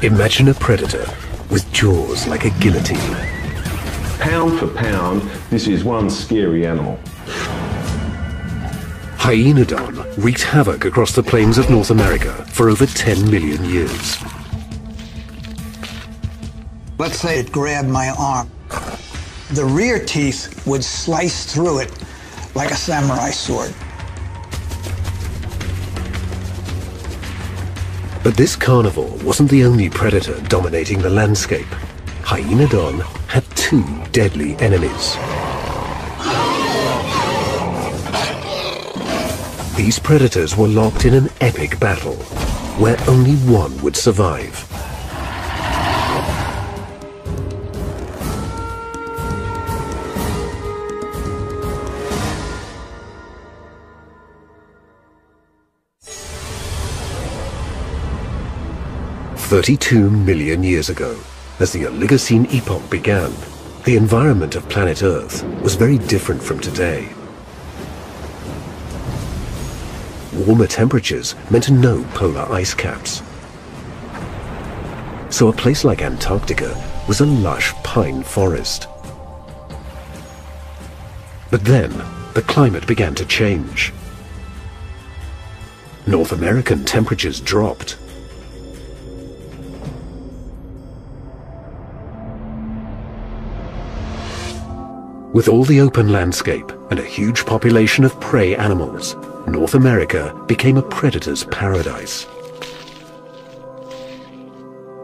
Imagine a predator with jaws like a guillotine. Pound for pound, this is one scary animal. Hyaenodon wreaked havoc across the plains of North America for over 10 million years. Let's say it grabbed my arm. The rear teeth would slice through it like a samurai sword. But this carnivore wasn't the only predator dominating the landscape. Hyaenodon had two deadly enemies. These predators were locked in an epic battle, where only one would survive. "32 million years ago, as the Oligocene epoch began, the environment of planet Earth was very different from today. Warmer temperatures meant no polar ice caps. So a place like Antarctica was a lush pine forest. But then, the climate began to change. North American temperatures dropped. With all the open landscape and a huge population of prey animals, North America became a predator's paradise.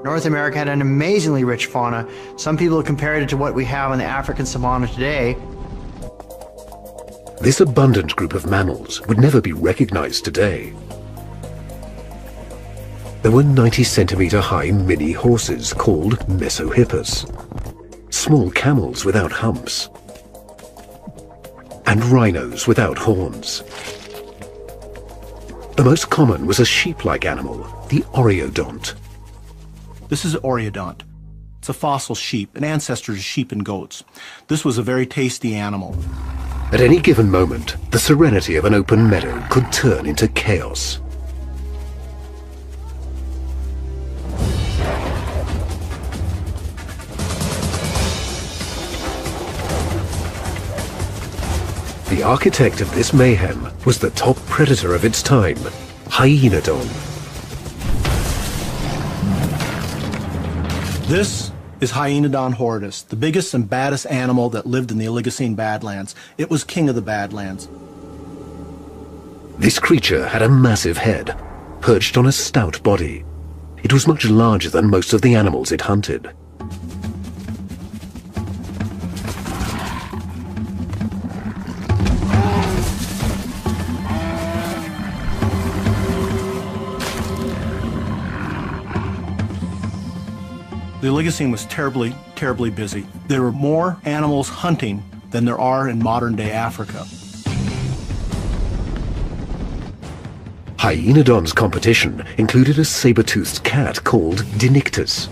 North America had an amazingly rich fauna. Some people have compared it to what we have in the African savanna today. This abundant group of mammals would never be recognized today. There were 90-centimeter high mini horses called Mesohippus, small camels without humps, and rhinos without horns. The most common was a sheep-like animal, the oreodont. This is oreodont. It's a fossil sheep, an ancestor to sheep and goats. This was a very tasty animal. At any given moment, the serenity of an open meadow could turn into chaos. The architect of this mayhem was the top predator of its time, Hyaenodon. This is Hyaenodon horridus, the biggest and baddest animal that lived in the Oligocene Badlands. It was king of the Badlands. This creature had a massive head, perched on a stout body. It was much larger than most of the animals it hunted. The Oligocene was terribly, terribly busy. There were more animals hunting than there are in modern-day Africa. Hyaenodon's competition included a saber-toothed cat called Dinictus.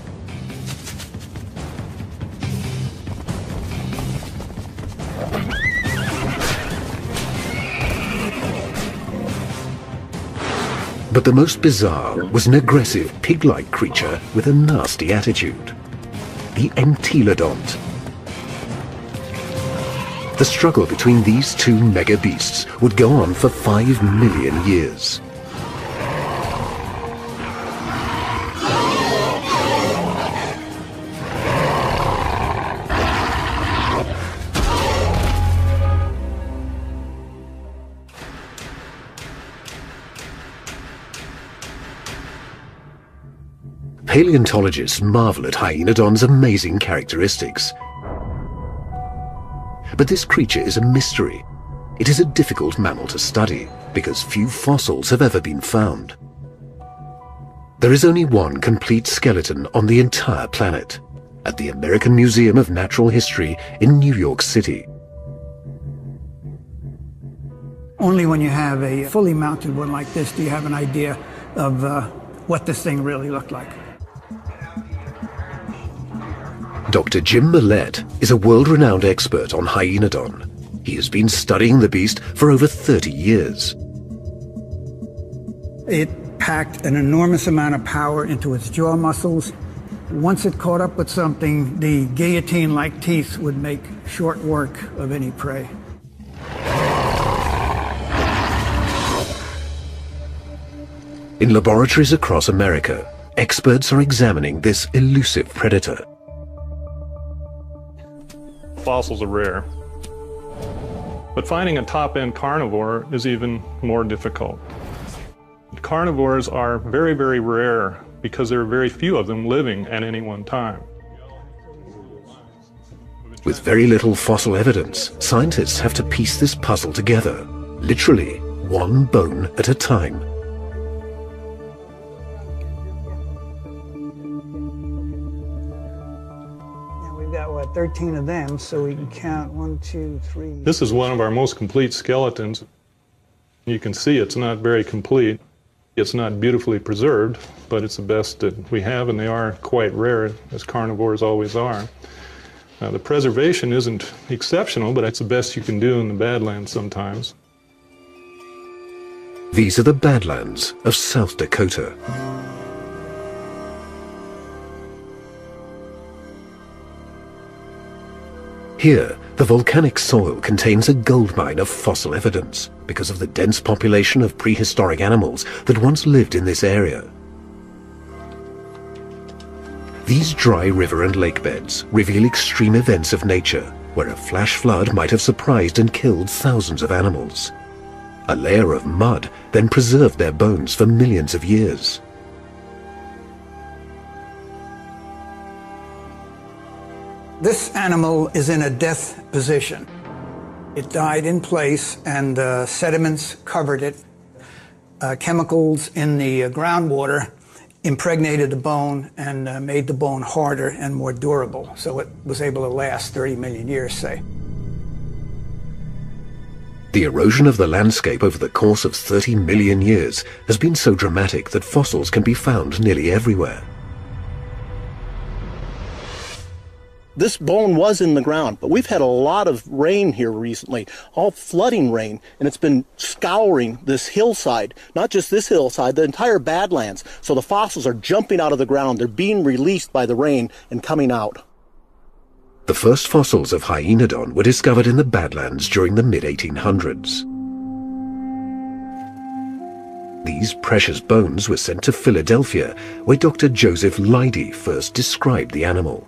But the most bizarre was an aggressive pig-like creature with a nasty attitude, the Entelodont. The struggle between these two mega beasts would go on for 5 million years. Paleontologists marvel at Hyaenodon's amazing characteristics. But this creature is a mystery. It is a difficult mammal to study because few fossils have ever been found. There is only one complete skeleton on the entire planet, at the American Museum of Natural History in New York City. Only when you have a fully mounted one like this do you have an idea of what this thing really looked like. Dr. Jim Millett is a world-renowned expert on Hyaenodon. He has been studying the beast for over 30 years. It packed an enormous amount of power into its jaw muscles. Once it caught up with something, the guillotine-like teeth would make short work of any prey. In laboratories across America, experts are examining this elusive predator. Fossils are rare, but finding a top-end carnivore is even more difficult. Carnivores are very, very rare because there are very few of them living at any one time. With very little fossil evidence, scientists have to piece this puzzle together, literally one bone at a time. We've got, what, 13 of them, so we can count 1, 2, 3. This is one of our most complete skeletons. You can see it's not very complete. It's not beautifully preserved, but it's the best that we have, and they are quite rare, as carnivores always are. The preservation isn't exceptional, but it's the best you can do in the Badlands sometimes. These are the Badlands of South Dakota. Here, the volcanic soil contains a goldmine of fossil evidence because of the dense population of prehistoric animals that once lived in this area. These dry river and lake beds reveal extreme events of nature where a flash flood might have surprised and killed thousands of animals. A layer of mud then preserved their bones for millions of years. This animal is in a death position. It died in place and sediments covered it. Chemicals in the groundwater impregnated the bone and made the bone harder and more durable, so it was able to last 30 million years, say. The erosion of the landscape over the course of 30 million years has been so dramatic that fossils can be found nearly everywhere. This bone was in the ground, but we've had a lot of rain here recently, all flooding rain, and it's been scouring this hillside, not just this hillside, the entire Badlands. So the fossils are jumping out of the ground. They're being released by the rain and coming out. The first fossils of hyenodon were discovered in the Badlands during the mid-1800s. These precious bones were sent to Philadelphia, where Dr. Joseph Leidy first described the animal.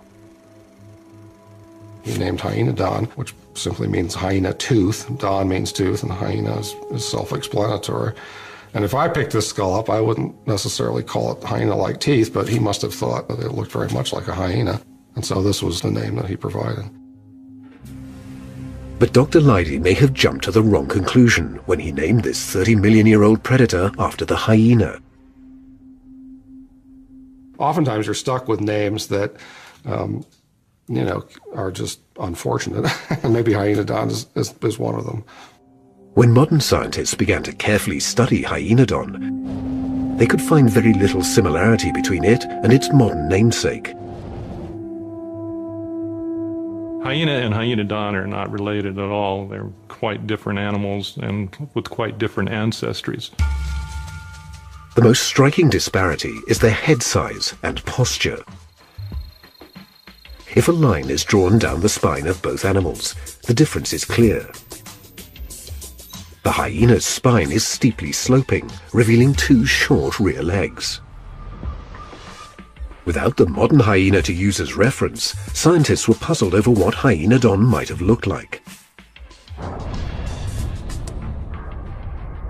He named hyenodon, which simply means hyena tooth. Don means tooth, and hyena is self-explanatory. And if I picked this skull up, I wouldn't necessarily call it hyena-like teeth, but he must have thought that it looked very much like a hyena. And so this was the name that he provided. But Dr. Leidy may have jumped to the wrong conclusion when he named this 30-million-year-old predator after the hyena. Oftentimes you're stuck with names that are just unfortunate. And maybe hyenodon is one of them. When modern scientists began to carefully study hyenodon, they could find very little similarity between it and its modern namesake. Hyena and hyenodon are not related at all. They're quite different animals and with quite different ancestries. The most striking disparity is their head size and posture. If a line is drawn down the spine of both animals, the difference is clear. The hyena's spine is steeply sloping, revealing two short rear legs. Without the modern hyena to use as reference, scientists were puzzled over what hyenodon might have looked like.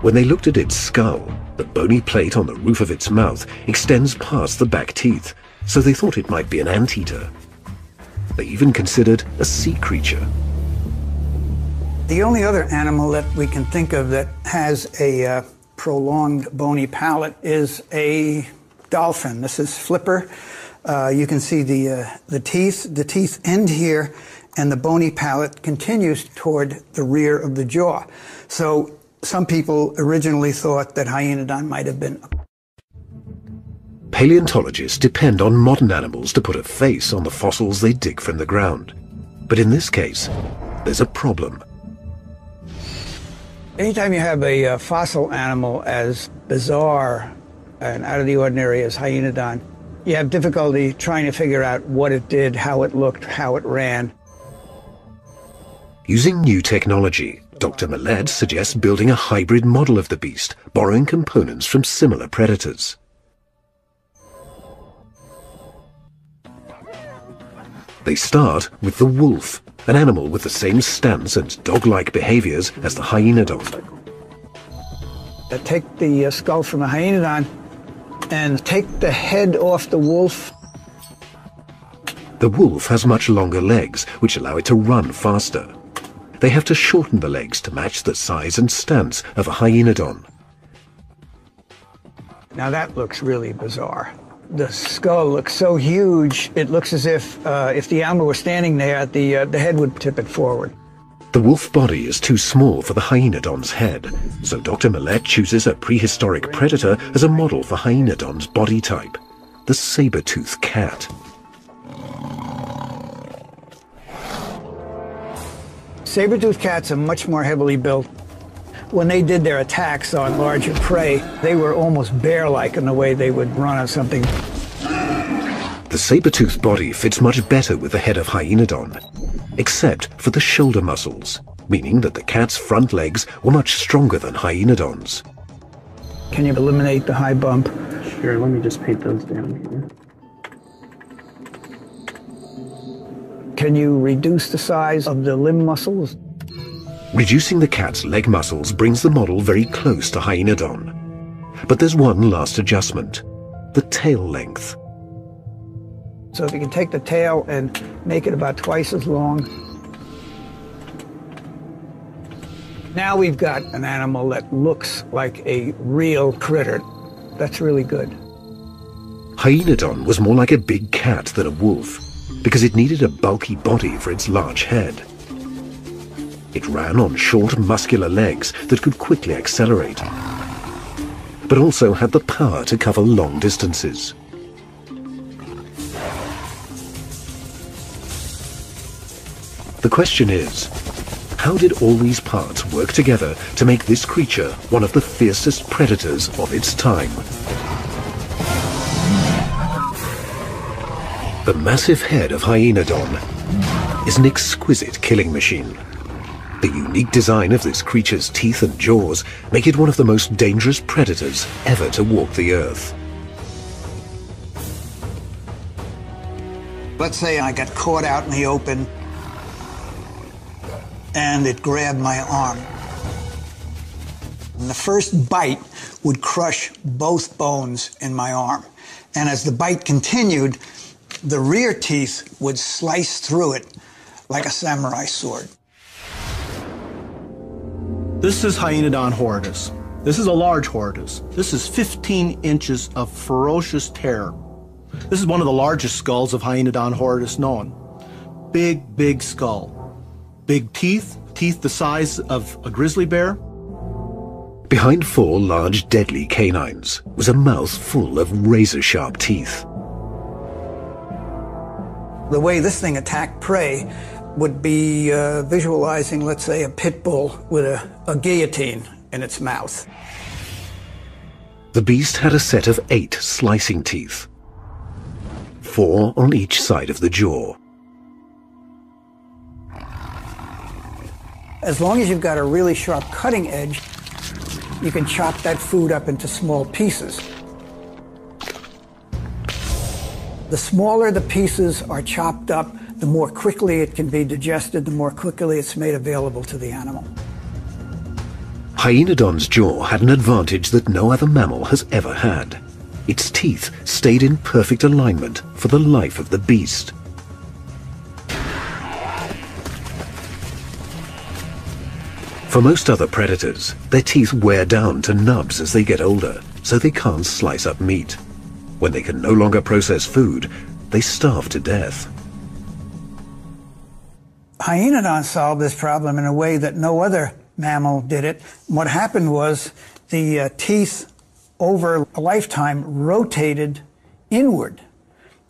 When they looked at its skull, the bony plate on the roof of its mouth extends past the back teeth, so they thought it might be an anteater. They even considered a sea creature. The only other animal that we can think of that has a prolonged bony palate is a dolphin. This is Flipper. You can see the teeth. The teeth end here, and the bony palate continues toward the rear of the jaw. So some people originally thought that hyenodon might have been. Paleontologists depend on modern animals to put a face on the fossils they dig from the ground. But in this case, there's a problem. Anytime you have a fossil animal as bizarre and out of the ordinary as hyenodon. You have difficulty trying to figure out what it did, how it looked, how it ran. Using new technology, Dr. Millett suggests building a hybrid model of the beast, borrowing components from similar predators. They start with the wolf, an animal with the same stance and dog-like behaviors as the hyenodon. Take the skull from a hyenodon and take the head off the wolf. The wolf has much longer legs, which allow it to run faster. They have to shorten the legs to match the size and stance of a hyenodon. Now that looks really bizarre. The skull looks so huge, it looks as if the animal were standing there, the head would tip it forward. The wolf body is too small for the hyenodon's head, so Dr. Millett chooses a prehistoric predator as a model for hyenodon's body type, the saber-toothed cat. Saber-toothed cats are much more heavily built. When they did their attacks on larger prey, they were almost bear-like in the way they would run on something. The saber-toothed body fits much better with the head of hyenodon, except for the shoulder muscles, meaning that the cat's front legs were much stronger than hyenodon's. Can you eliminate the high bump? Sure, let me just paint those down here. Can you reduce the size of the limb muscles? Reducing the cat's leg muscles brings the model very close to hyenodon. But there's one last adjustment, the tail length. So if you can take the tail and make it about twice as long. Now we've got an animal that looks like a real critter. That's really good. Hyenodon was more like a big cat than a wolf, because it needed a bulky body for its large head. It ran on short, muscular legs that could quickly accelerate, but also had the power to cover long distances. The question is, how did all these parts work together to make this creature one of the fiercest predators of its time? The massive head of hyenodon is an exquisite killing machine. The unique design of this creature's teeth and jaws make it one of the most dangerous predators ever to walk the earth. Let's say I got caught out in the open and it grabbed my arm. And the first bite would crush both bones in my arm. And as the bite continued, the rear teeth would slice through it like a samurai sword. This is Hyenodon horridus. This is a large horridus. This is 15 inches of ferocious terror. This is one of the largest skulls of Hyenodon horridus known. Big, big skull. Big teeth, teeth the size of a grizzly bear. Behind 4 large, deadly canines was a mouth full of razor-sharp teeth. The way this thing attacked prey would be visualizing, let's say, a pit bull with a guillotine in its mouth. The beast had a set of 8 slicing teeth, 4 on each side of the jaw. As long as you've got a really sharp cutting edge, you can chop that food up into small pieces. The smaller the pieces are chopped up, the more quickly it can be digested, the more quickly it's made available to the animal. Hyenodon's jaw had an advantage that no other mammal has ever had. Its teeth stayed in perfect alignment for the life of the beast. For most other predators, their teeth wear down to nubs as they get older, so they can't slice up meat. When they can no longer process food, they starve to death. Hyenodon solved this problem in a way that no other mammal did it. What happened was the teeth over a lifetime rotated inward.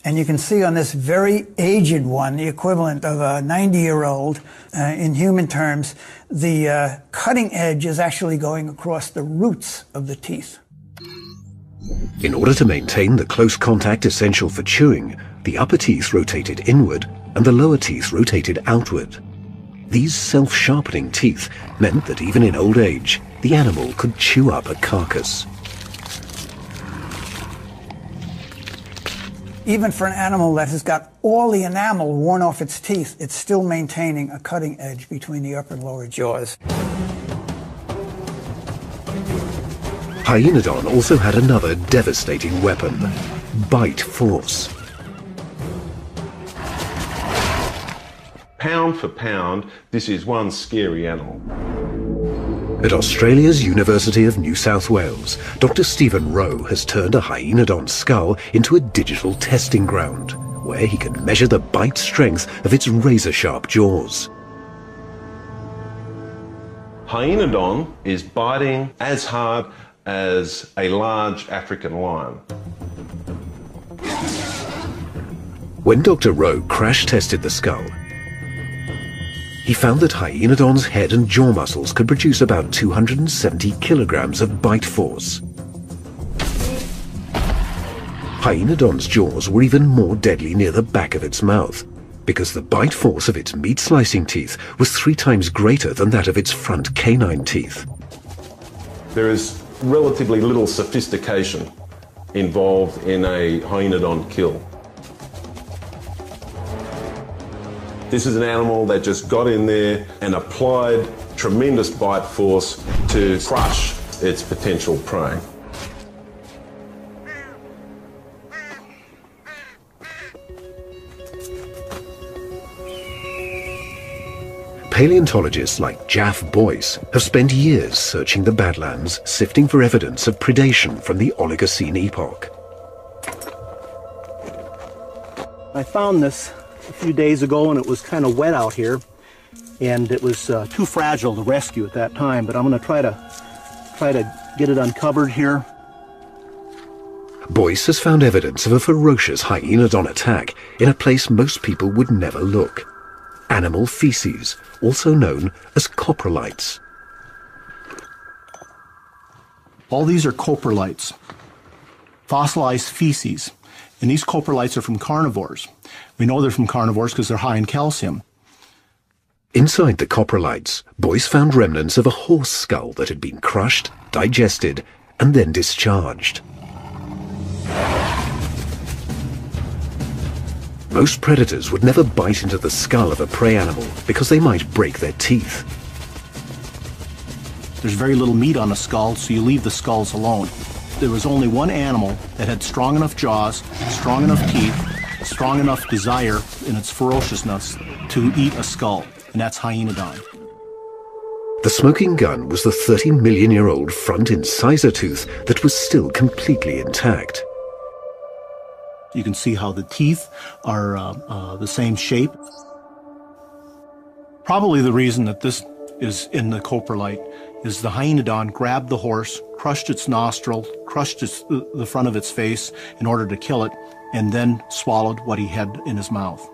And you can see on this very aged one, the equivalent of a 90-year-old in human terms, the cutting edge is actually going across the roots of the teeth. In order to maintain the close contact essential for chewing, the upper teeth rotated inward and the lower teeth rotated outward. These self-sharpening teeth meant that even in old age, the animal could chew up a carcass. Even for an animal that has got all the enamel worn off its teeth, it's still maintaining a cutting edge between the upper and lower jaws. Hyaenodon also had another devastating weapon, bite force. Pound for pound, this is one scary animal. At Australia's University of New South Wales, Dr. Stephen Rowe has turned a hyaenodon skull into a digital testing ground, where he can measure the bite strength of its razor-sharp jaws. Hyaenodon is biting as hard as a large African lion. When Dr. Rowe crash tested the skull, he found that Hyaenodon's head and jaw muscles could produce about 270 kilograms of bite force. Hyaenodon's jaws were even more deadly near the back of its mouth, because the bite force of its meat-slicing teeth was 3 times greater than that of its front canine teeth. There is relatively little sophistication involved in a hyaenodon kill. This is an animal that just got in there and applied tremendous bite force to crush its potential prey. Paleontologists like Jaff Boyce have spent years searching the Badlands, sifting for evidence of predation from the Oligocene epoch. I found this a few days ago, and it was kind of wet out here, and it was too fragile to rescue at that time, but I'm going to try to get it uncovered here. Boyce has found evidence of a ferocious hyaenodon attack in a place most people would never look: animal feces, also known as coprolites. All these are coprolites, fossilized feces, and these coprolites are from carnivores. We know they're from carnivores because they're high in calcium. Inside the coprolites, Boyce found remnants of a horse skull that had been crushed, digested, and then discharged. Most predators would never bite into the skull of a prey animal because they might break their teeth. There's very little meat on the skull, so you leave the skulls alone. There was only one animal that had strong enough jaws, strong enough teeth, strong enough desire in its ferociousness to eat a skull, and that's Hyaenodon. The smoking gun was the 30-million-year-old front incisor tooth that was still completely intact. You can see how the teeth are the same shape. Probably the reason that this is in the coprolite is the Hyaenodon grabbed the horse, crushed its nostril, crushed the front of its face in order to kill it, and then swallowed what he had in his mouth.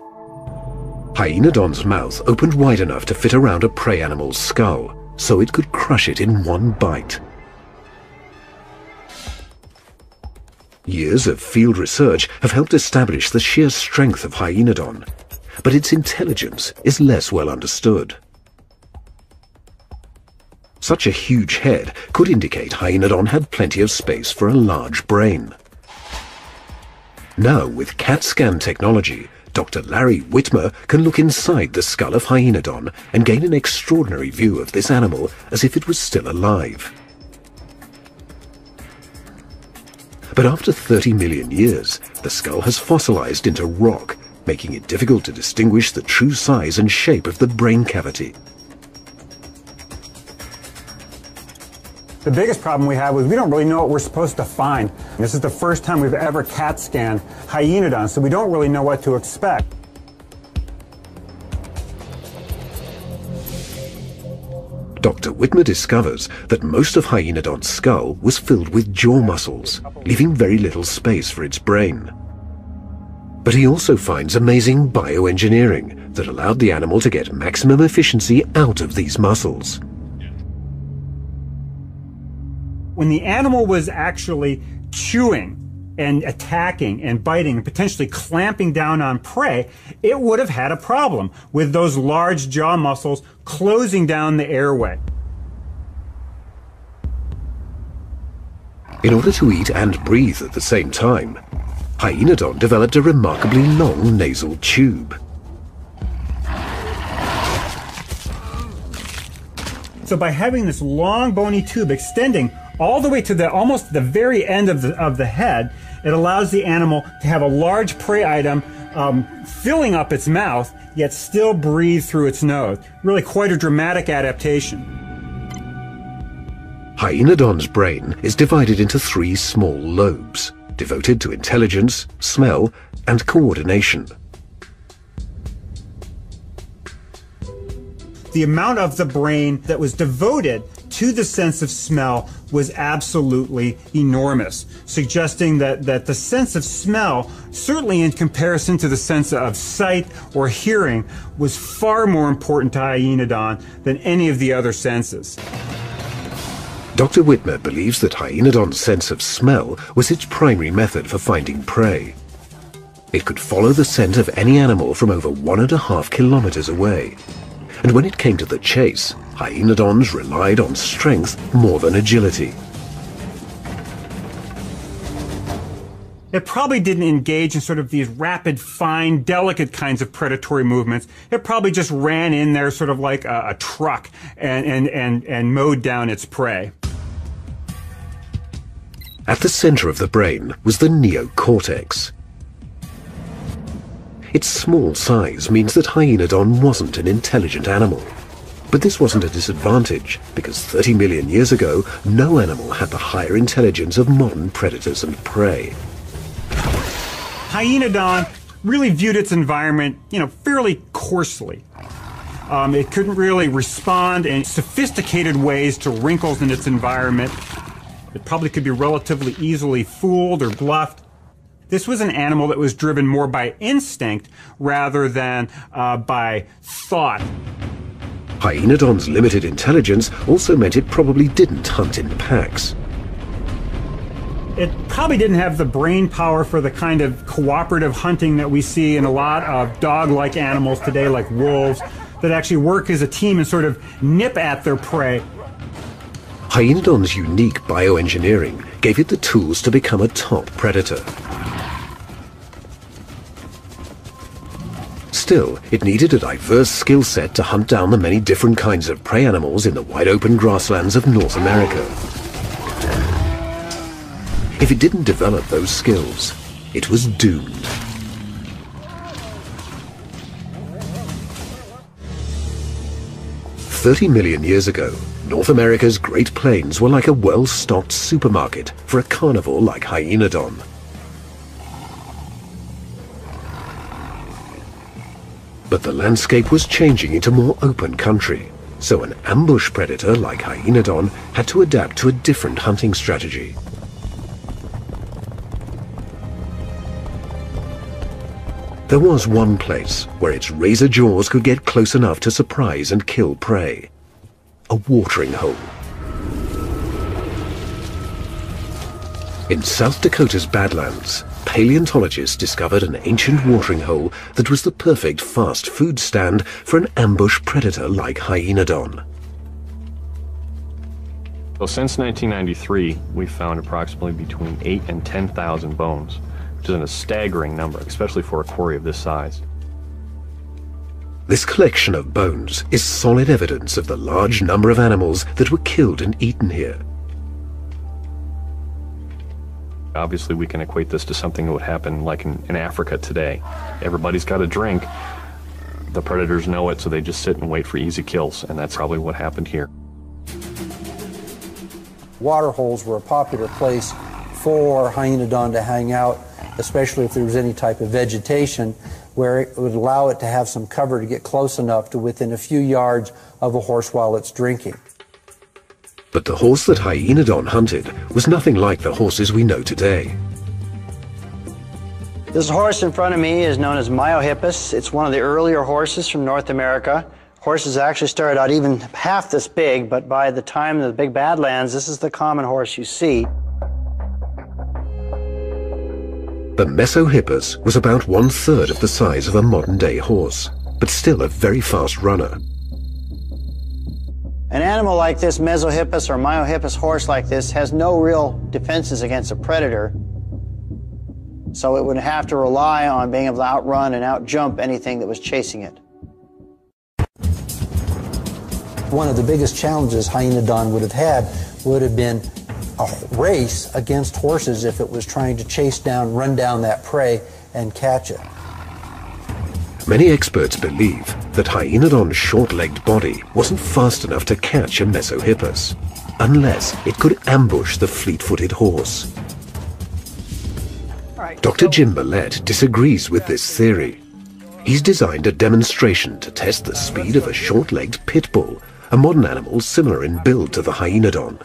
Hyaenodon's mouth opened wide enough to fit around a prey animal's skull, so it could crush it in one bite. Years of field research have helped establish the sheer strength of Hyaenodon, but its intelligence is less well understood. Such a huge head could indicate Hyaenodon had plenty of space for a large brain. Now, with CAT scan technology, Dr. Larry Whitmer can look inside the skull of Hyaenodon and gain an extraordinary view of this animal as if it was still alive. But after 30 million years, the skull has fossilized into rock, making it difficult to distinguish the true size and shape of the brain cavity. The biggest problem we have is we don't really know what we're supposed to find. This is the first time we've ever CAT scanned Hyaenodon, so we don't really know what to expect. Dr. Whitmer discovers that most of Hyaenodon's skull was filled with jaw muscles, leaving very little space for its brain. But he also finds amazing bioengineering that allowed the animal to get maximum efficiency out of these muscles. When the animal was actually chewing and attacking and biting and potentially clamping down on prey, it would have had a problem with those large jaw muscles closing down the airway. In order to eat and breathe at the same time, Hyaenodon developed a remarkably long nasal tube. So by having this long bony tube extending all the way to almost the very end of the head, it allows the animal to have a large prey item filling up its mouth, yet still breathe through its nose. Really quite a dramatic adaptation. Hyaenodon's brain is divided into 3 small lobes, devoted to intelligence, smell, and coordination. The amount of the brain that was devoted to the sense of smell was absolutely enormous, suggesting that the sense of smell, certainly in comparison to the sense of sight or hearing, was far more important to Hyaenodon than any of the other senses. Dr. Whitmer believes that Hyaenodon's sense of smell was its primary method for finding prey. It could follow the scent of any animal from over 1.5 kilometers away. And when it came to the chase, Hyaenodons relied on strength more than agility. It probably didn't engage in sort of these rapid, fine, delicate kinds of predatory movements. It probably just ran in there sort of like a truck and mowed down its prey. At the center of the brain was the neocortex. Its small size means that Hyaenodon wasn't an intelligent animal. But this wasn't a disadvantage, because 30 million years ago, no animal had the higher intelligence of modern predators and prey. Hyaenodon really viewed its environment, fairly coarsely. It couldn't really respond in sophisticated ways to wrinkles in its environment. It probably could be relatively easily fooled or bluffed. This was an animal that was driven more by instinct rather than by thought. Hyaenodon's limited intelligence also meant it probably didn't hunt in packs. It probably didn't have the brain power for the kind of cooperative hunting that we see in a lot of dog-like animals today, like wolves, that actually work as a team and sort of nip at their prey. Hyaenodon's unique bioengineering gave it the tools to become a top predator. Still, it needed a diverse skill set to hunt down the many different kinds of prey animals in the wide-open grasslands of North America. If it didn't develop those skills, it was doomed. "30 million years ago, North America's Great Plains were like a well-stocked supermarket for a carnivore like Hyaenodon. But the landscape was changing into more open country, so an ambush predator like Hyaenodon had to adapt to a different hunting strategy. There was one place where its razor jaws could get close enough to surprise and kill prey: a watering hole. In South Dakota's Badlands, paleontologists discovered an ancient watering hole that was the perfect fast food stand for an ambush predator like Hyaenodon. So since 1993, we've found approximately between 8,000 and 10,000 bones, which is a staggering number, especially for a quarry of this size. This collection of bones is solid evidence of the large number of animals that were killed and eaten here. Obviously, we can equate this to something that would happen like in Africa today. Everybody's got a drink. The predators know it, so they just sit and wait for easy kills, and that's probably what happened here. Water holes were a popular place for Hyaenodon to hang out, especially if there was any type of vegetation, where it would allow it to have some cover to get close enough to within a few yards of a horse while it's drinking. But the horse that Hyaenodon hunted was nothing like the horses we know today. This horse in front of me is known as Myohippus. It's one of the earlier horses from North America. Horses actually started out even half this big, but by the time of the big badlands, this is the common horse you see. The Mesohippus was about 1/3 of the size of a modern-day horse, but still a very fast runner. An animal like this, Mesohippus or Myohippus horse like this, has no real defenses against a predator, so it would have to rely on being able to outrun and outjump anything that was chasing it. One of the biggest challenges Hyaenodon would have had would have been a race against horses if it was trying to chase down, run down that prey and catch it. Many experts believe that Hyaenodon's short-legged body wasn't fast enough to catch a Mesohippus, unless it could ambush the fleet-footed horse. Dr. Jim Millett disagrees with this theory. He's designed a demonstration to test the speed of a short-legged pit bull, a modern animal similar in build to the Hyaenodon.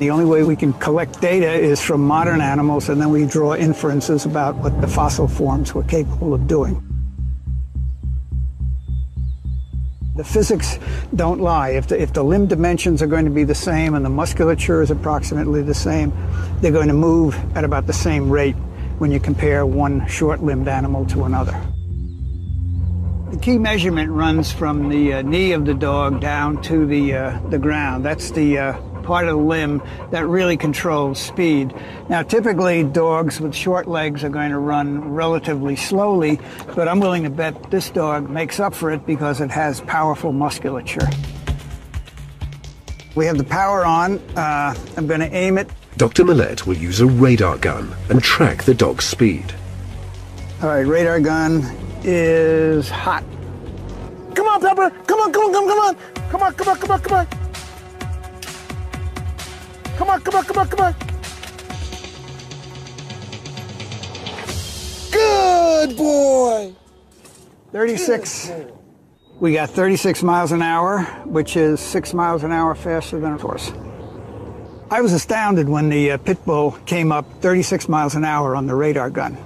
The only way we can collect data is from modern animals, and then we draw inferences about what the fossil forms were capable of doing. The physics don't lie. If the limb dimensions are going to be the same and the musculature is approximately the same, they're going to move at about the same rate when you compare one short-limbed animal to another. The key measurement runs from the knee of the dog down to the ground. That's the part of the limb that really controls speed. Now, typically, dogs with short legs are going to run relatively slowly, but I'm willing to bet this dog makes up for it because it has powerful musculature. We have the power on. I'm going to aim it. Dr. Millett will use a radar gun and track the dog's speed. All right, radar gun is hot. Come on, Pepper! Come on, come on, come on, come on! Come on, come on, come on, come on! Come on, come on, come on, come on! Good boy! 36. We got 36 miles an hour, which is 6 miles an hour faster than a horse. I was astounded when the pit bull came up 36 miles an hour on the radar gun.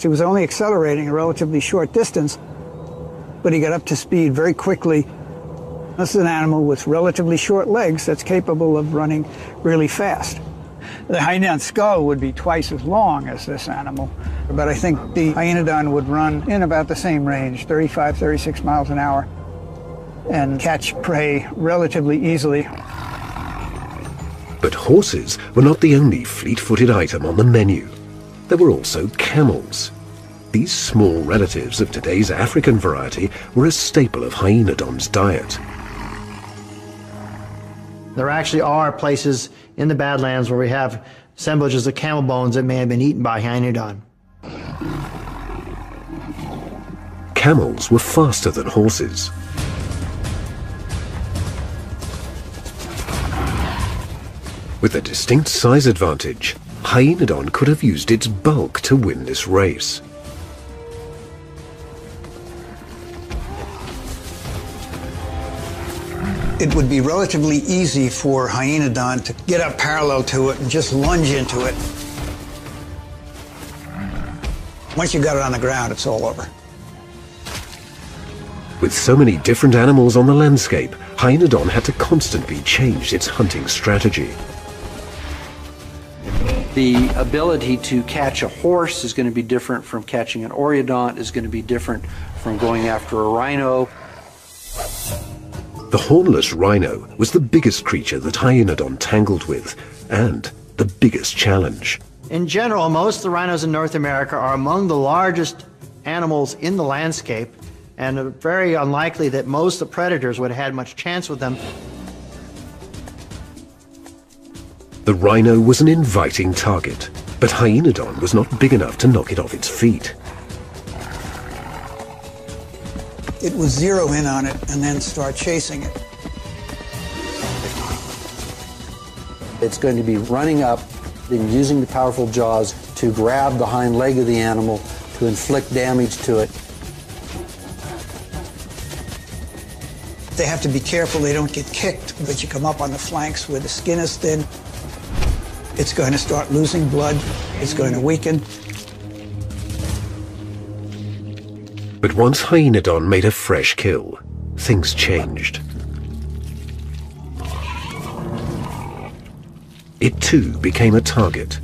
He was only accelerating a relatively short distance, but he got up to speed very quickly. This is an animal with relatively short legs that's capable of running really fast. The Hyaenodon skull would be twice as long as this animal, but I think the Hyaenodon would run in about the same range, 35, 36 miles an hour, and catch prey relatively easily. But horses were not the only fleet-footed item on the menu. There were also camels. These small relatives of today's African variety were a staple of Hyaenodon's diet. There actually are places in the Badlands where we have assemblages of camel bones that may have been eaten by Hyaenodon. Camels were faster than horses. With a distinct size advantage, Hyaenodon could have used its bulk to win this race. It would be relatively easy for Hyaenodon to get up parallel to it and just lunge into it. Once you got it on the ground, it's all over. With so many different animals on the landscape, Hyaenodon had to constantly change its hunting strategy. The ability to catch a horse is going to be different from catching an oreodont, is going to be different from going after a rhino. The hornless rhino was the biggest creature that Hyaenodon tangled with, and the biggest challenge. In general, most of the rhinos in North America are among the largest animals in the landscape, and very unlikely that most of the predators would have had much chance with them. The rhino was an inviting target, but Hyaenodon was not big enough to knock it off its feet. It would zero in on it and then start chasing it. It's going to be running up and using the powerful jaws to grab the hind leg of the animal to inflict damage to it. They have to be careful they don't get kicked, but you come up on the flanks where the skin is thin. It's going to start losing blood. It's going to weaken. But once Hyaenodon made a fresh kill, things changed. It too became a target.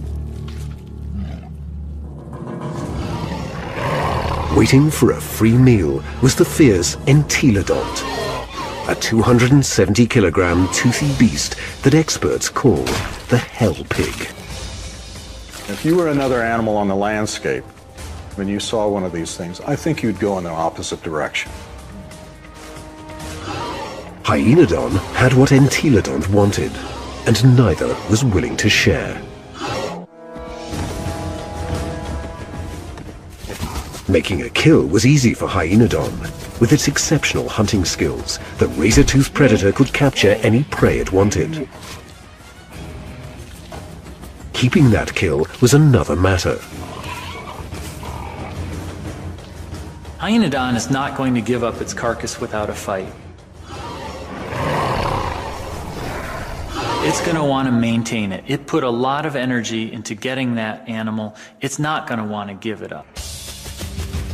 Waiting for a free meal was the fierce Entelodont, a 270-kilogram toothy beast that experts call the hell pig. If you were another animal on the landscape, when you saw one of these things, I think you'd go in the opposite direction. Hyaenodon had what Entelodont wanted, and neither was willing to share. Making a kill was easy for Hyaenodon. With its exceptional hunting skills, the razor-toothed predator could capture any prey it wanted. Keeping that kill was another matter. Hyaenodon is not going to give up its carcass without a fight. It's going to want to maintain it. It put a lot of energy into getting that animal. It's not going to want to give it up.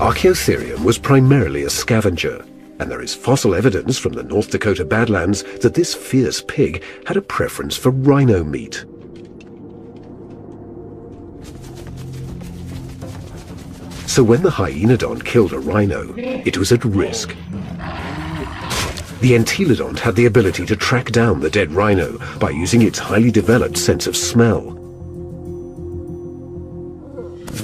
Archaeotherium was primarily a scavenger, and there is fossil evidence from the North Dakota Badlands that this fierce pig had a preference for rhino meat. So when the Hyaenodon killed a rhino, it was at risk. The Entelodont had the ability to track down the dead rhino by using its highly developed sense of smell.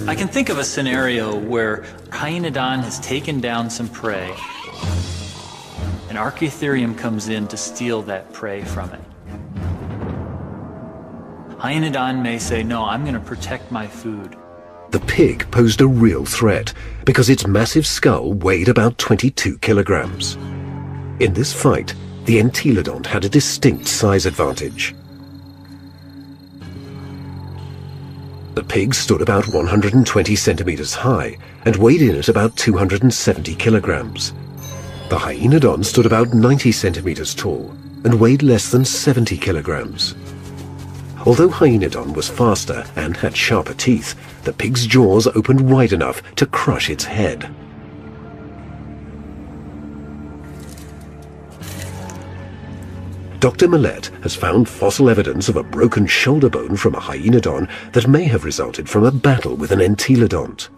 I can think of a scenario where Hyaenodon has taken down some prey, and Archaeotherium comes in to steal that prey from it. Hyaenodon may say, no, I'm going to protect my food. The pig posed a real threat because its massive skull weighed about 22 kilograms. In this fight, the Entelodont had a distinct size advantage. The pig stood about 120 centimeters high and weighed in at about 270 kilograms. The Hyaenodon stood about 90 centimeters tall and weighed less than 70 kilograms. Although Hyaenodon was faster and had sharper teeth, the pig's jaws opened wide enough to crush its head. Dr. Millett has found fossil evidence of a broken shoulder bone from a Hyaenodon that may have resulted from a battle with an Entelodont.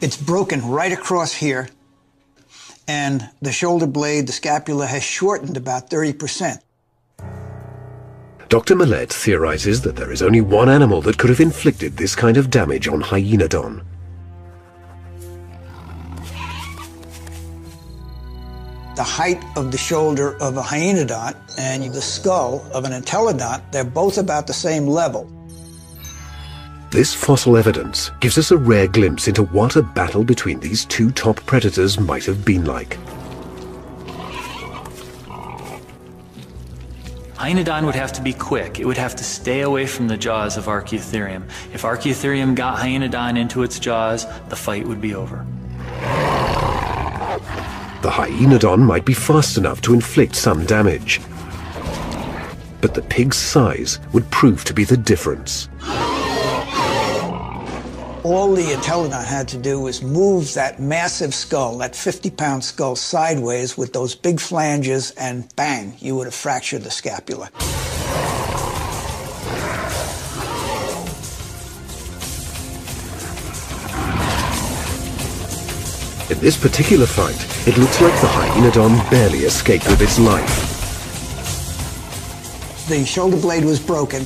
It's broken right across here, and the shoulder blade, the scapula, has shortened about 30%. Dr. Millett theorizes that there is only one animal that could have inflicted this kind of damage on Hyaenodon. The height of the shoulder of a Hyaenodont and the skull of an Entelodont, they're both about the same level. This fossil evidence gives us a rare glimpse into what a battle between these two top predators might have been like. Hyaenodon would have to be quick. It would have to stay away from the jaws of Archaeotherium. If Archaeotherium got Hyaenodon into its jaws, the fight would be over. The Hyaenodon might be fast enough to inflict some damage, but the pig's size would prove to be the difference. All the Entelodont had to do was move that massive skull, that 50-pound skull, sideways with those big flanges, and bang, you would have fractured the scapula. In this particular fight, it looks like the Hyaenodon barely escaped with its life. The shoulder blade was broken,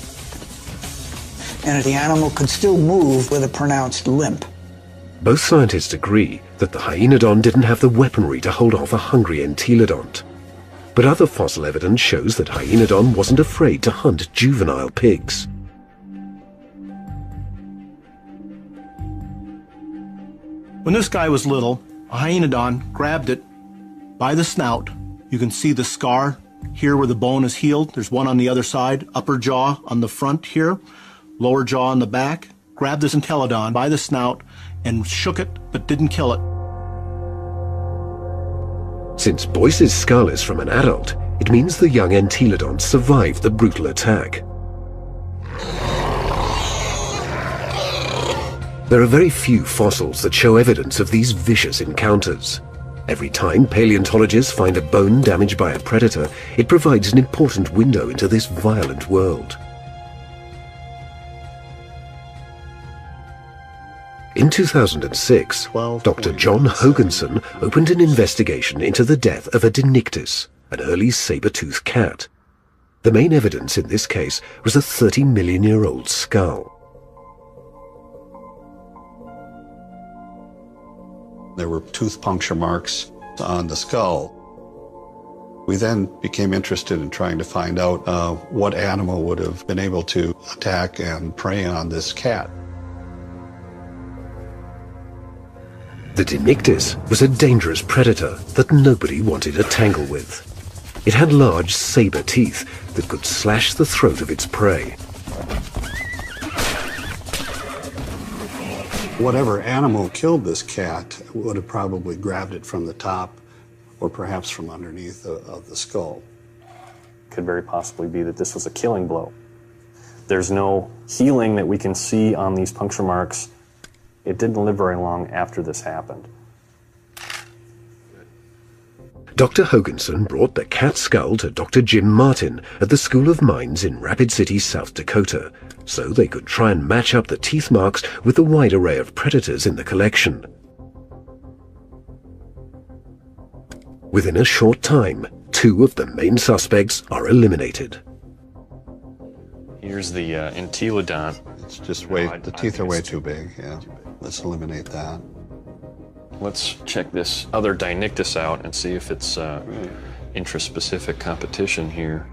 and the animal could still move with a pronounced limp. Both scientists agree that the Hyaenodon didn't have the weaponry to hold off a hungry Entelodont. But other fossil evidence shows that Hyaenodon wasn't afraid to hunt juvenile pigs. When this guy was little, a Hyaenodon grabbed it by the snout. You can see the scar here where the bone is healed. There's one on the other side, upper jaw on the front here, lower jaw on the back. Grabbed this Entelodon by the snout and shook it, but didn't kill it. Since Boyce's skull is from an adult, it means the young Entelodont survived the brutal attack. There are very few fossils that show evidence of these vicious encounters. Every time paleontologists find a bone damaged by a predator, it provides an important window into this violent world. In 2006, Dr. John Hoganson opened an investigation into the death of a Dinictis, an early saber-toothed cat. The main evidence in this case was a 30-million-year-old skull. There were tooth puncture marks on the skull. We then became interested in trying to find out what animal would have been able to attack and prey on this cat. The Dinictis was a dangerous predator that nobody wanted to tangle with. It had large saber teeth that could slash the throat of its prey. Whatever animal killed this cat would have probably grabbed it from the top or perhaps from underneath of the skull. Could very possibly be that this was a killing blow. There's no healing that we can see on these puncture marks. It didn't live very long after this happened. Dr. Hoganson brought the cat skull to Dr. Jim Martin at the School of Mines in Rapid City, South Dakota, so they could try and match up the teeth marks with the wide array of predators in the collection. Within a short time, 2 of the main suspects are eliminated. Here's the entelodont. It's just the teeth are way too big, yeah. Let's eliminate that. Let's check this other Dinictis out and see if it's intraspecific competition here.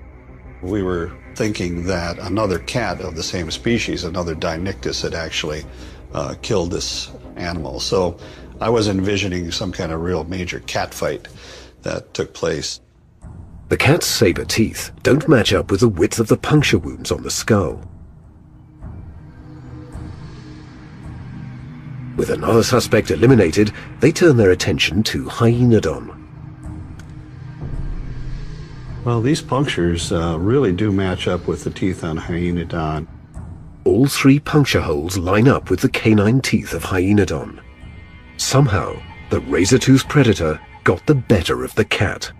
We were thinking that another cat of the same species, another Dinictis, had actually killed this animal. So I was envisioning some kind of real major cat fight that took place. The cat's saber teeth don't match up with the width of the puncture wounds on the skull. With another suspect eliminated, they turn their attention to Hyaenodon. Well, these punctures really do match up with the teeth on Hyaenodon. All 3 puncture holes line up with the canine teeth of Hyaenodon. Somehow, the razor-toothed predator got the better of the cat.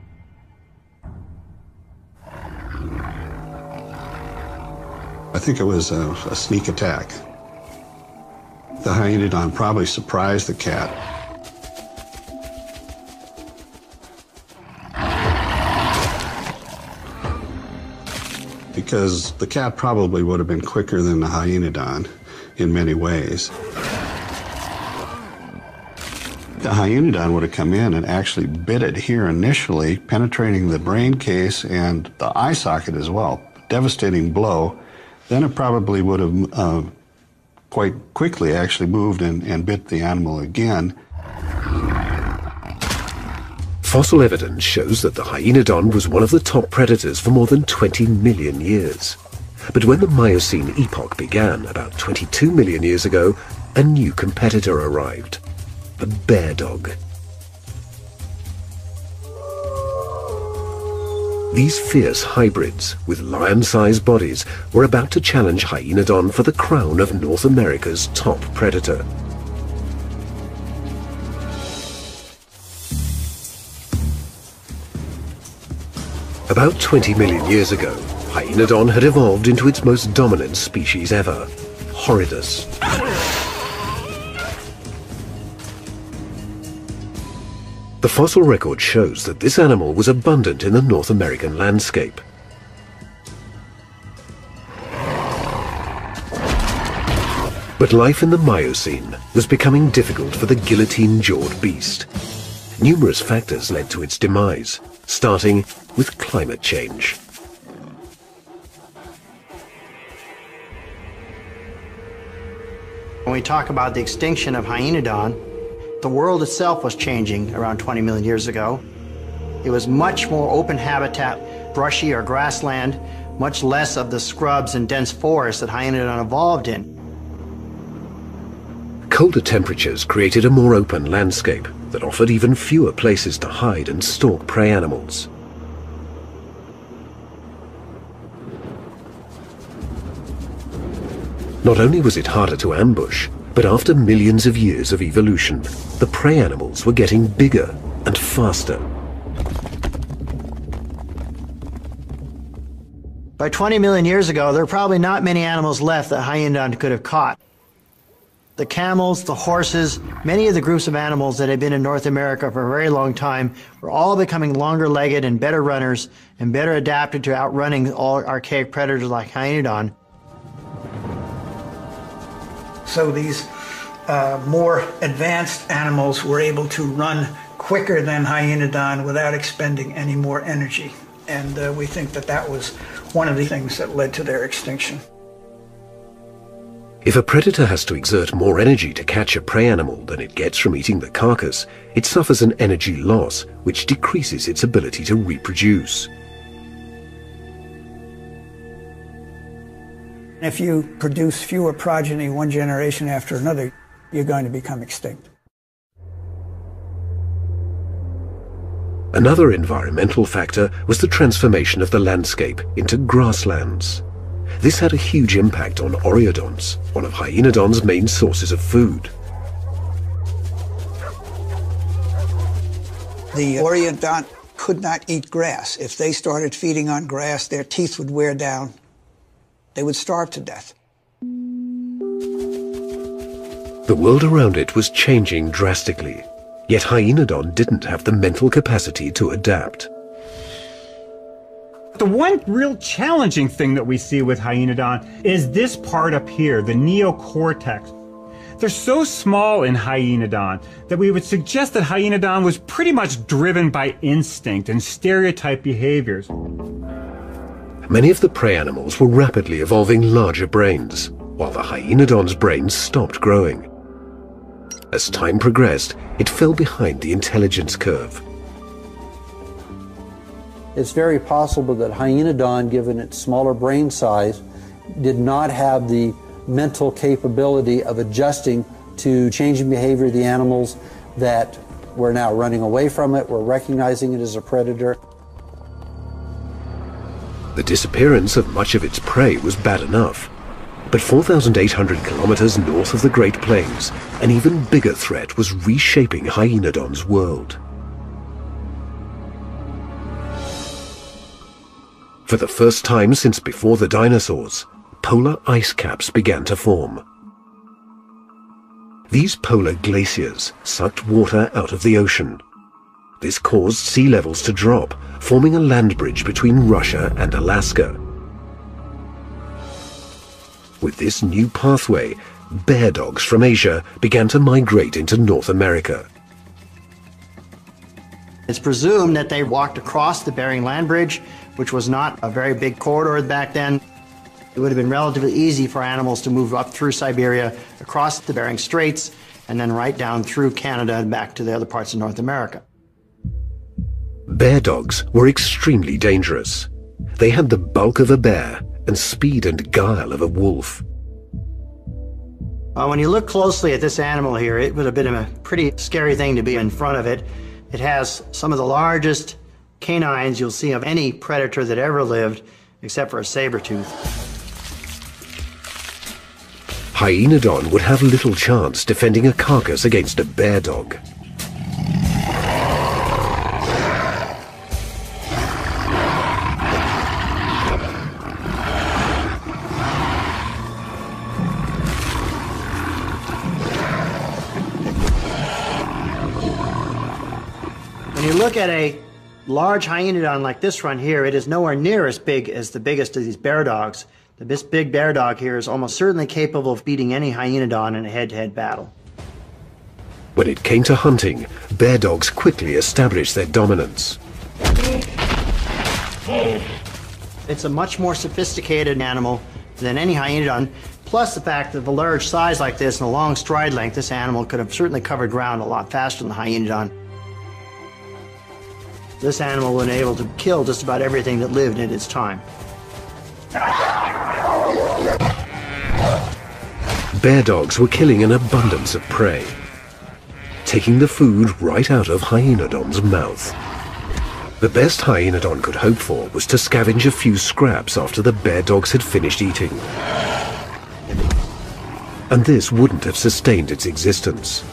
I think it was a sneak attack. The Hyaenodon probably surprised the cat. Because the cat probably would have been quicker than the Hyaenodon in many ways. The Hyaenodon would have come in and actually bit it here initially, penetrating the brain case and the eye socket as well. Devastating blow. Then it probably would have quite quickly actually moved and bit the animal again. Fossil evidence shows that the Hyaenodon was one of the top predators for more than 20 million years. But when the Miocene epoch began, about 22 million years ago, a new competitor arrived, the bear dog. These fierce hybrids, with lion-sized bodies, were about to challenge Hyaenodon for the crown of North America's top predator. About 20 million years ago, Hyaenodon had evolved into its most dominant species ever, Horridus. The fossil record shows that this animal was abundant in the North American landscape. But life in the Miocene was becoming difficult for the guillotine-jawed beast. Numerous factors led to its demise, starting with climate change. When we talk about the extinction of Hyaenodon, the world itself was changing around 20 million years ago. It was much more open habitat, brushy or grassland, much less of the scrubs and dense forests that Hyaenodon evolved in. Colder temperatures created a more open landscape that offered even fewer places to hide and stalk prey animals. Not only was it harder to ambush, But after millions of years of evolution, the prey animals were getting bigger and faster. By 20 million years ago, there were probably not many animals left that hyaenodon could have caught. The camels, the horses, many of the groups of animals that had been in North America for a very long time were all becoming longer-legged and better runners and better adapted to outrunning all archaic predators like hyaenodon. So these more advanced animals were able to run quicker than hyaenodon without expending any more energy. And we think that that was one of the things that led to their extinction. If a predator has to exert more energy to catch a prey animal than it gets from eating the carcass, it suffers an energy loss, which decreases its ability to reproduce. If you produce fewer progeny one generation after another, you're going to become extinct. Another environmental factor was the transformation of the landscape into grasslands. This had a huge impact on oreodonts, one of hyaenodon's main sources of food. The oreodont could not eat grass. If they started feeding on grass, their teeth would wear down. They would starve to death. The world around it was changing drastically, yet hyaenodon didn't have the mental capacity to adapt. The one real challenging thing that we see with hyaenodon is this part up here, the neocortex. They're so small in hyaenodon that we would suggest that hyaenodon was pretty much driven by instinct and stereotype behaviors. Many of the prey animals were rapidly evolving larger brains, while the hyaenodon's brains stopped growing. As time progressed, it fell behind the intelligence curve. It's very possible that hyaenodon, given its smaller brain size, did not have the mental capability of adjusting to changing behavior of the animals that were now running away from it, were recognizing it as a predator. The disappearance of much of its prey was bad enough, but 4,800 kilometers north of the Great Plains, an even bigger threat was reshaping hyaenodon's world. For the first time since before the dinosaurs, polar ice caps began to form. These polar glaciers sucked water out of the ocean. This caused sea levels to drop, forming a land bridge between Russia and Alaska. With this new pathway, bear dogs from Asia began to migrate into North America. It's presumed that they walked across the Bering Land Bridge, which was not a very big corridor back then. It would have been relatively easy for animals to move up through Siberia, across the Bering Straits, and then right down through Canada and back to the other parts of North America. Bear dogs were extremely dangerous. They had the bulk of a bear and speed and guile of a wolf. When you look closely at this animal here, it would have been a pretty scary thing to be in front of it. It has some of the largest canines you'll see of any predator that ever lived, except for a saber-tooth. Hyaenodon would have little chance defending a carcass against a bear dog. When you look at a large hyaenodon like this one here, it is nowhere near as big as the biggest of these bear dogs. This big bear dog here is almost certainly capable of beating any hyaenodon in a head-to-head battle. When it came to hunting, bear dogs quickly established their dominance. It's a much more sophisticated animal than any hyaenodon, plus the fact that the large size like this and a long stride length, this animal could have certainly covered ground a lot faster than the hyaenodon. This animal was able to kill just about everything that lived in its time. Bear dogs were killing an abundance of prey, taking the food right out of hyaenodon's mouth. The best hyaenodon could hope for was to scavenge a few scraps after the bear dogs had finished eating. and this wouldn't have sustained its existence.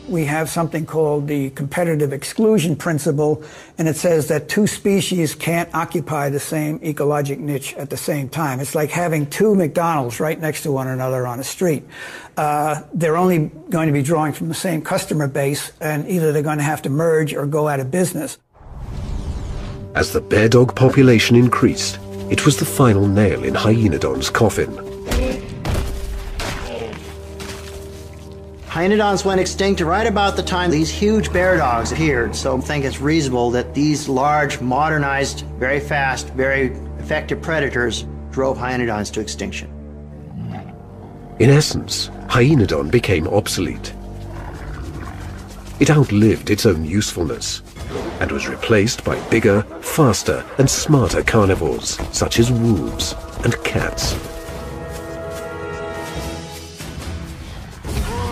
We have something called the competitive exclusion principle, and it says that two species can't occupy the same ecologic niche at the same time. It's like having two McDonald's right next to one another on a street. They're only going to be drawing from the same customer base, and either they're going to have to merge or go out of business. As the bear dog population increased, it was the final nail in Hyenodon's coffin. Hyenodons went extinct right about the time these huge bear dogs appeared, so I think it's reasonable that these large, modernized, very fast, very effective predators drove Hyenodons to extinction. In essence, Hyenodon became obsolete. It outlived its own usefulness and was replaced by bigger, faster, and smarter carnivores such as wolves and cats.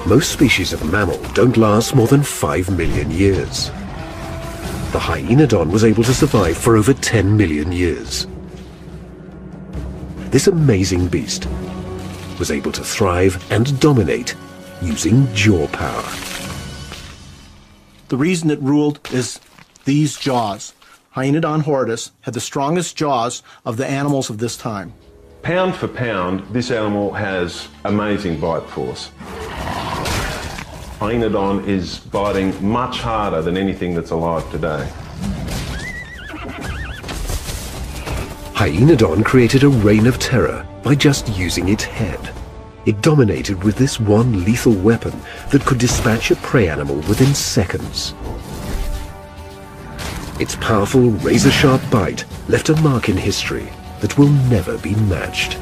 Most species of mammal don't last more than 5 million years. The Hyenodon was able to survive for over 10 million years. This amazing beast was able to thrive and dominate using jaw power. The reason it ruled is these jaws. Hyenodon horridus had the strongest jaws of the animals of this time. Pound for pound, this animal has amazing bite force. Hyenodon is biting much harder than anything that's alive today. Hyenodon created a reign of terror by just using its head. It dominated with this one lethal weapon that could dispatch a prey animal within seconds. Its powerful, razor-sharp bite left a mark in history that will never be matched.